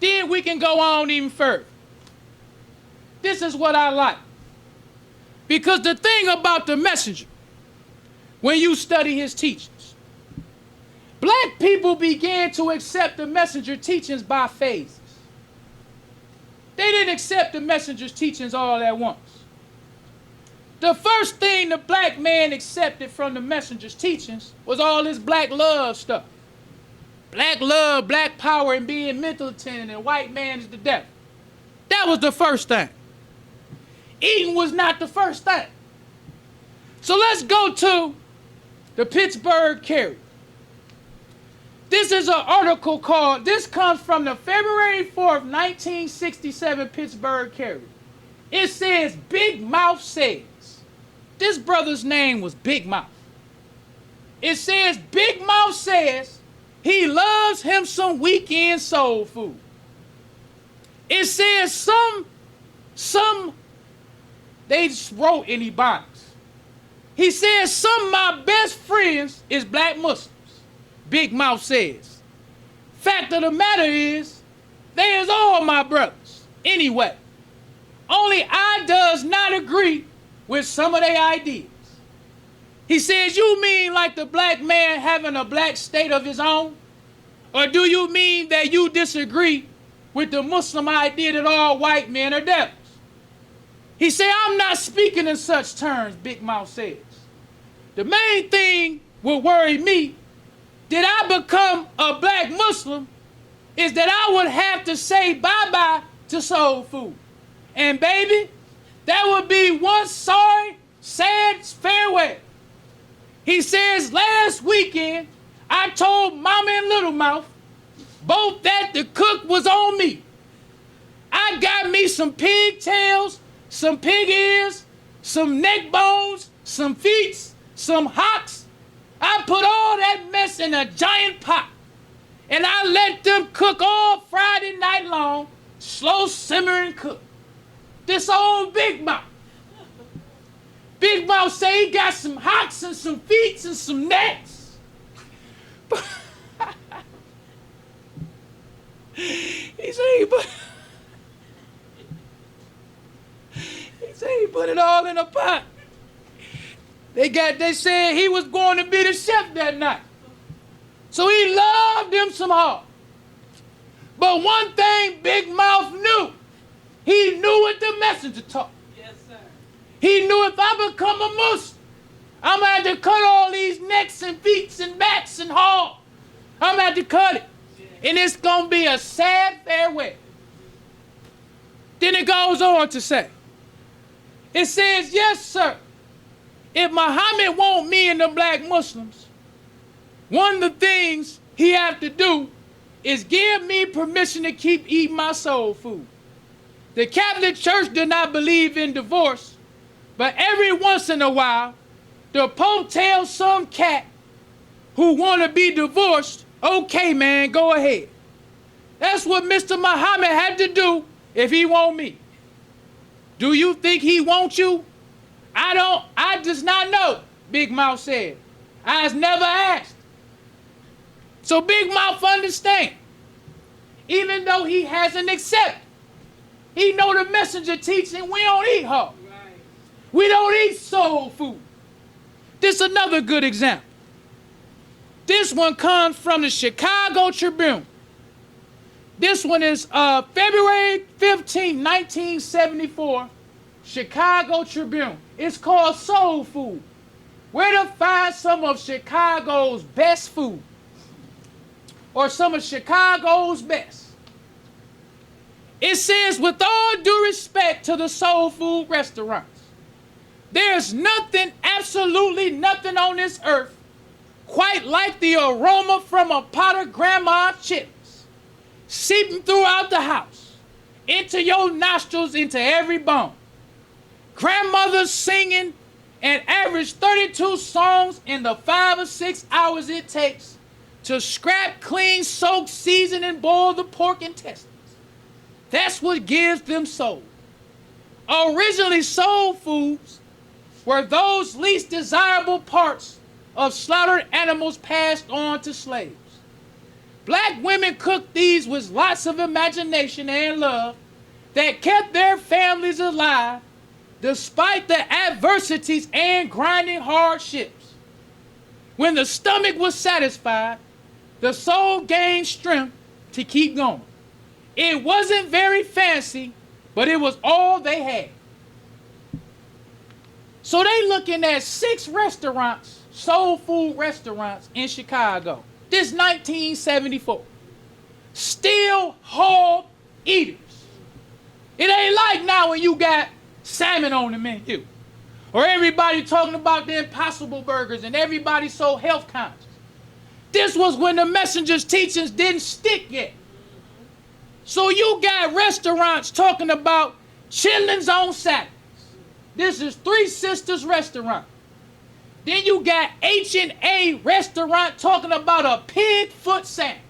Then we can go on even further. This is what I like. Because the thing about the messenger, when you study his teachings, black people began to accept the messenger teachings by phases. They didn't accept the messenger's teachings all at once. The first thing the black man accepted from the messenger's teachings was all this black love stuff. Black love, black power, and being militant, and white man is the devil. That was the first thing. Eating was not the first thing. So let's go to the Pittsburgh Carrier. This is an article called, this comes from the February 4th, 1967 Pittsburgh Carrier. It says, Big Mouth says. This brother's name was Big Mouth. It says, Big Mouth says he loves him some weekend soul food. It says they wrote in Ebonics. He says, some of my best friends is black Muslims. Big Mouth says. Fact of the matter is, they is all my brothers. Anyway, only I does not agree with some of their ideas. He says, you mean like the black man having a black state of his own? Or do you mean that you disagree with the Muslim idea that all white men are devils? He said, I'm not speaking in such terms, Big Mouth says. The main thing will worry me did I become a black Muslim is that I would have to say bye-bye to soul food. And baby, that would be one sorry, sad farewell. He says, last weekend, I told Mama and Little Mouth both that the cook was on me. I got me some pigtails, some pig ears, some neck bones, some feet, some hocks. I put all that mess in a giant pot, and I let them cook all Friday night long, slow simmering cook. This old Big Mouth. Big Mouth say he got some hocks and some feet and some necks. He said he put it all in a pot. They said he was going to be the chef that night. So he loved them some hog. But one thing Big Mouth knew, he knew what the messenger taught. Yes, sir. He knew if I become a Muslim, I'm going to have to cut all these necks and feet and backs and hog. I'm going to have to cut it. Yeah. And it's going to be a sad farewell. Then it goes on to say, it says, yes, sir. If Muhammad want me and the black Muslims, one of the things he have to do is give me permission to keep eating my soul food. The Catholic Church does not believe in divorce, but every once in a while, the Pope tells some cat who want to be divorced, okay, man, go ahead. That's what Mr. Muhammad had to do if he want me. Do you think he wants you? I does not know, Big Mouth said. I was never asked. So Big Mouth understand. Even though he hasn't accepted, he know the messenger teaching we don't eat hog. Right. We don't eat soul food. This is another good example. This one comes from the Chicago Tribune. This one is February 15, 1974, Chicago Tribune. It's called Soul Food. Where to find some of Chicago's best food. Or some of Chicago's best. It says, with all due respect to the soul food restaurants, there's nothing, absolutely nothing on this earth quite like the aroma from a pot of grandma's chips seeping throughout the house, into your nostrils, into every bone. Grandmother's singing an average 32 songs in the 5 or 6 hours it takes to scrap, clean, soak, season, and boil the pork intestines. That's what gives them soul. Originally, soul foods were those least desirable parts of slaughtered animals passed on to slaves. Black women cooked these with lots of imagination and love that kept their families alive despite the adversities and grinding hardships. When the stomach was satisfied, the soul gained strength to keep going. It wasn't very fancy, but it was all they had. So they looking at 6 restaurants, soul food restaurants in Chicago. This 1974. Still hog eaters. It ain't like now when you got salmon on the menu. Or everybody talking about the Impossible Burgers and everybody so health conscious. This was when the messenger's teachings didn't stick yet. So you got restaurants talking about chitlins on Saturdays. This is Three Sisters Restaurant. Then you got H&A Restaurant talking about a pig foot sandwich.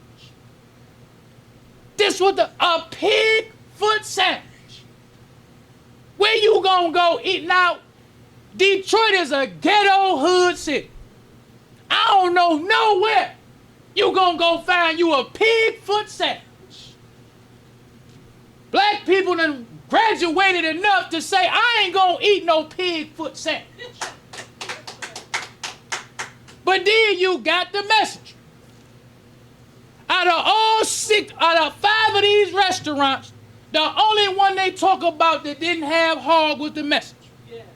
This was a pig foot sandwich. Where you gonna go eating out? Detroit is a ghetto hood city. I don't know nowhere you gonna go find you a pig foot sandwich. Black people done graduated enough to say, I ain't gonna eat no pig foot sandwich. But then you got the messenger. Out of 5 of these restaurants, the only one they talk about that didn't have hog was the messenger. Yes.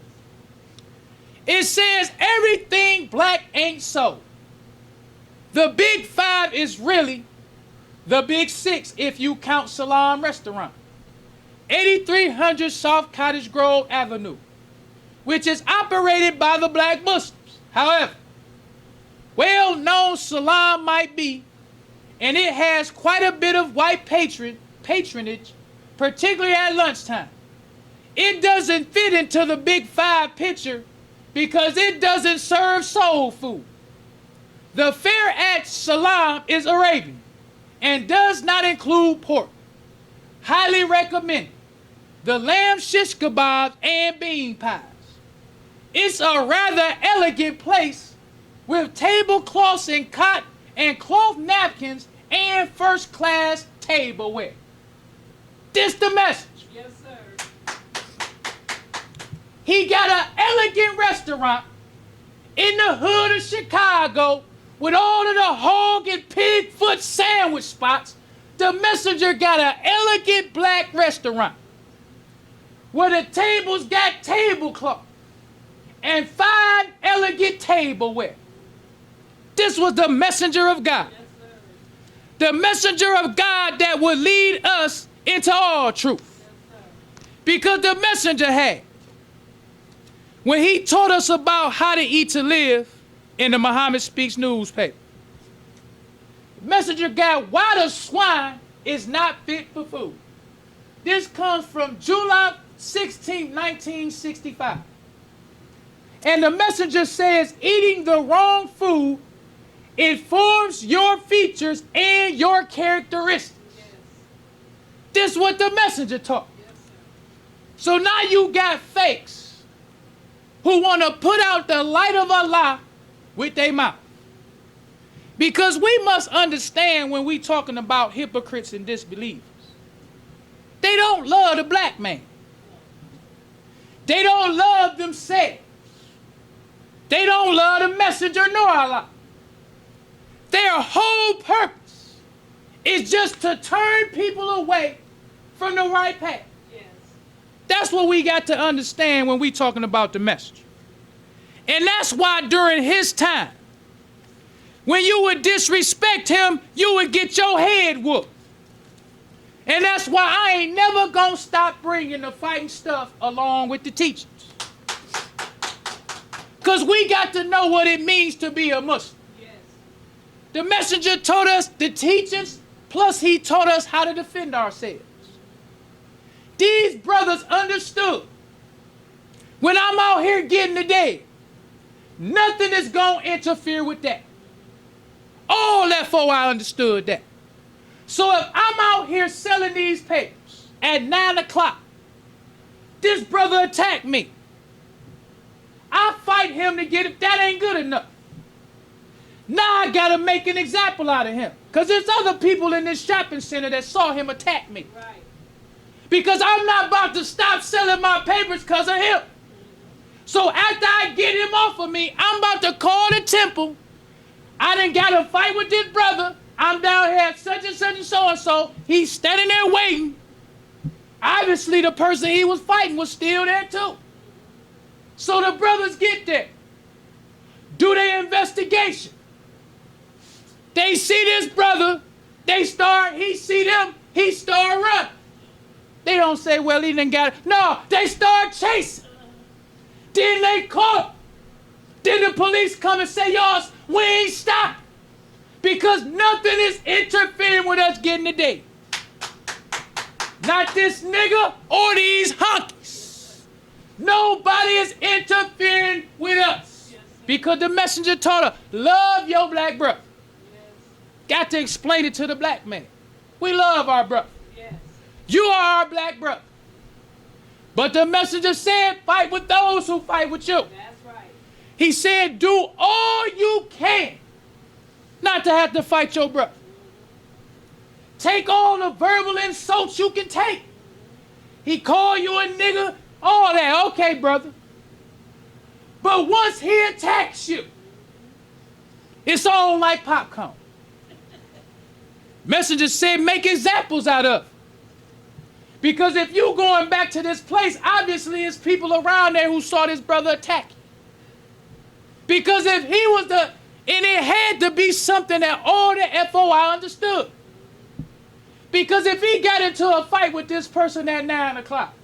It says everything black ain't so. The big 5 is really the big 6 if you count Salam Restaurant. 8300 South Cottage Grove Avenue, which is operated by the black Muslims. However, well-known Salam might be, and it has quite a bit of white patronage, particularly at lunchtime. It doesn't fit into the big 5 picture because it doesn't serve soul food. The fare at Salam is Arabian and does not include pork. Highly recommended. The lamb shish kebabs and bean pies. It's a rather elegant place with tablecloths and cloth napkins and first-class tableware. This the message. Yes, sir. He got an elegant restaurant in the hood of Chicago with all of the hog and pig foot sandwich spots. The messenger got an elegant black restaurant where the tables got tablecloth and fine, elegant tableware. This was the messenger of God. Yes, the messenger of God that would lead us into all truth. Yes, because the messenger had, when he taught us about how to eat to live in the Muhammad Speaks newspaper, the messenger got why the swine is not fit for food. This comes from July 16, 1965. And the messenger says, eating the wrong food informs your features and your characteristics. Yes. This is what the messenger taught. Yes, so now you got fakes who want to put out the light of Allah with their mouth. Because we must understand when we talking about hypocrites and disbelievers. They don't love the black man. They don't love themselves. They don't love the messenger nor Allah. Their whole purpose is just to turn people away from the right path. Yes. That's what we got to understand when we talking about the messenger. And that's why during his time, when you would disrespect him, you would get your head whooped. And that's why I ain't never gonna stop bringing the fighting stuff along with the teachings. Because we got to know what it means to be a Muslim. Yes. The messenger taught us the teachings, plus he taught us how to defend ourselves. These brothers understood. When I'm out here getting the day, nothing is gonna interfere with that. All that for I understood that. So if I'm out here selling these papers at 9 o'clock, this brother attacked me. I fight him to get it. That ain't good enough. Now I gotta make an example out of him. Because there's other people in this shopping center that saw him attack me. Right. Because I'm not about to stop selling my papers because of him. So after I get him off of me, I'm about to call the temple. I done got a fight with this brother. I'm down here at such and such and so and so. He's standing there waiting. Obviously the person he was fighting was still there too. So the brothers get there. Do their investigation. They see this brother. He see them. He start running. They don't say, well, he didn't got it. No, they start chasing. Then they caught him. Then the police come and say, yours, we ain't stopping. Because nothing is interfering with us getting the day. Not this nigga or these honkies. Nobody is interfering with us. Because the messenger taught us, love your black brother. Got to explain it to the black man. We love our brother. You are our black brother. But the messenger said, fight with those who fight with you. That's right. He said, do all you can not to have to fight your brother. Take all the verbal insults you can take. He called you a nigga, all that. Okay, brother. But once he attacks you, it's on like popcorn. Messenger said, make examples out of it. Because if you going back to this place, obviously it's people around there who saw this brother attack you. Because if he was and it had to be something that all the FOI understood. Because if he got into a fight with this person at 9 o'clock,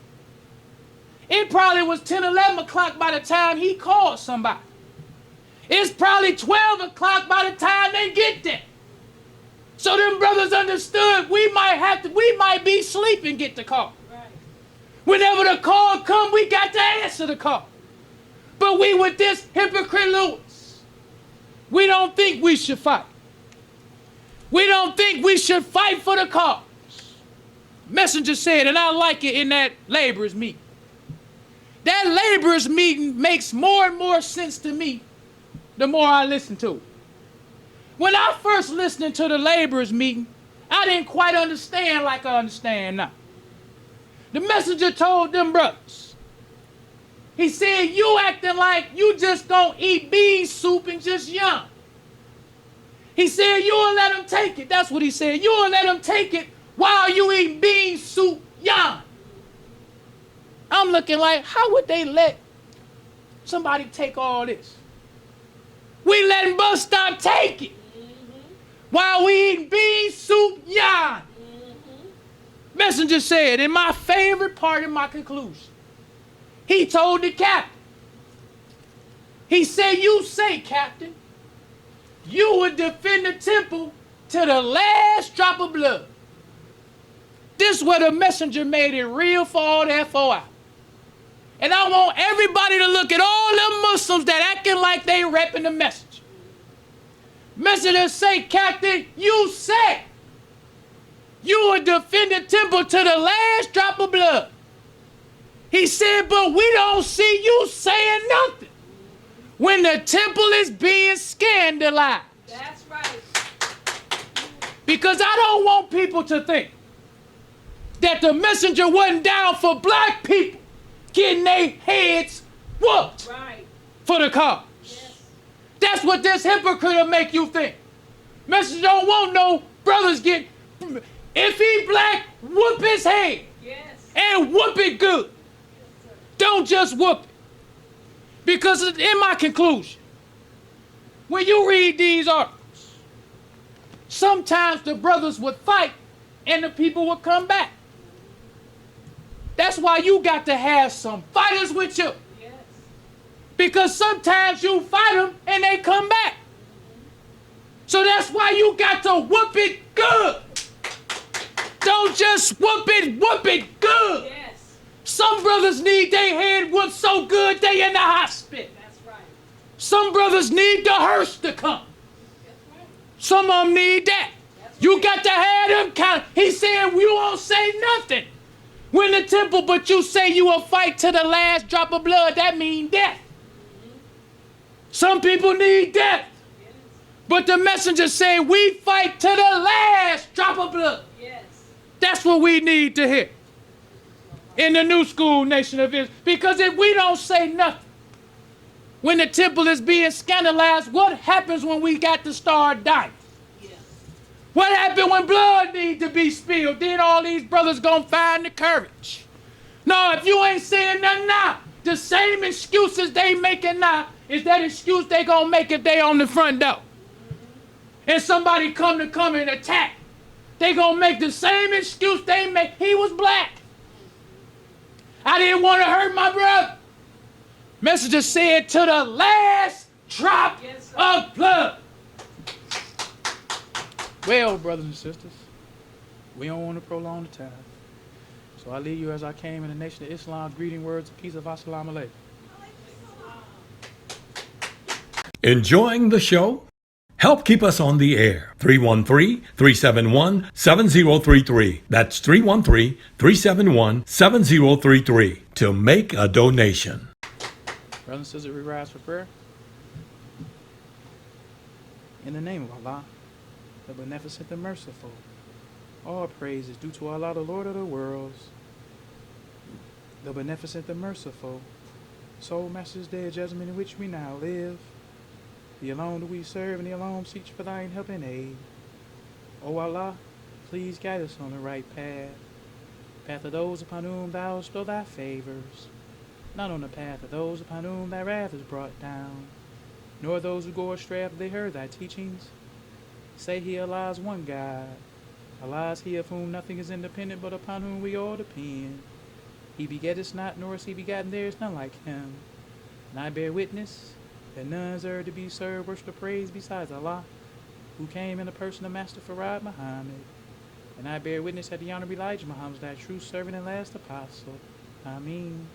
it probably was 10, 11 o'clock by the time he called somebody. It's probably 12 o'clock by the time they get there. So them brothers understood we might be sleeping, get the call. Right. Whenever the call come, we got to answer the call. But we with this hypocrite Lewis, we don't think we should fight. We don't think we should fight for the cause. Messenger said, and I like it in that laborers meeting. That laborers meeting makes more and more sense to me the more I listen to it. When I first listened to the laborers meeting, I didn't quite understand like I understand now. The messenger told them brothers, he said, you acting like you just gonna eat bean soup and just young. He said, you will let them take it. That's what he said. You will let them take it while you eat bean soup young. I'm looking like, how would they let somebody take all this? We letting bus stop take it. While we eat bean soup young. Messenger said, and my favorite part of my conclusion, he told the captain, he said, you say, captain, you would defend the temple to the last drop of blood. This is where the messenger made it real for all the FOI. And I want everybody to look at all them Muslims that acting like they repping the messenger. Messenger say, captain, you say you would defend the temple to the last drop of blood. He said, but we don't see you saying nothing. when the temple is being scandalized. That's right. Because I don't want people to think that the messenger wasn't down for black people getting their heads whooped Right. for the cause. Yes. That's what this hypocrite will make you think. Messenger don't want no brothers get. If he black, whoop his head Yes. and whoop it good. Don't just whoop it. Because in my conclusion, when you read these articles, sometimes the brothers would fight and the people would come back. That's why you got to have some fighters with you. Yes. Because sometimes you fight them and they come back. So that's why you got to whoop it good. Don't just whoop it good. Yes. Some brothers need their head whooped so good they in the hospital. That's right. Some brothers need the hearse to come. That's right. Some of them need that. You got to have them kind of, he said you won't say nothing when the temple, but you say you will fight to the last drop of blood. That means death. Some people need death. But the messenger said we fight to the last drop of blood. Yes. That's what we need to hear in the new school nation of Israel. Because if we don't say nothing when the temple is being scandalized, what happens when we got to start dying? Yes. What happened when blood needs to be spilled? Then all these brothers gonna find the courage. No, if you ain't saying nothing now, the same excuses they making now is that excuse they gonna make if they on the front door. And somebody come and attack. They gonna make the same excuse they make. He was black. I didn't want to hurt my brother. Messenger said to the last drop of blood. Well, brothers and sisters, we don't want to prolong the time. So I leave you as I came in the nation of Islam, greeting words of peace of Assalamu alaikum. Enjoying the show? Help keep us on the air. 313-371-7033. That's 313-371-7033 to make a donation. Brothers and sisters, we rise for prayer. In the name of Allah, the beneficent, the merciful. All praise is due to Allah, the Lord of the worlds, the beneficent, the merciful. Sole Master's day of judgment in which we now live. The alone do we serve, and the alone seek for thine help and aid. O Allah, please guide us on the right path. Path of those upon whom thou bestow thy favors. Not on the path of those upon whom thy wrath is brought down. Nor those who go astray after they heard thy teachings. Say he Allah is one God. Allah is he of whom nothing is independent, but upon whom we all depend. He begetteth not, nor is he begotten, there is none like him. And I bear witness that none is to be served, worship, or praise besides Allah, who came in the person of Master Farad Muhammad. And I bear witness that the Honorable Elijah Muhammad is thy true servant and last apostle. Ameen.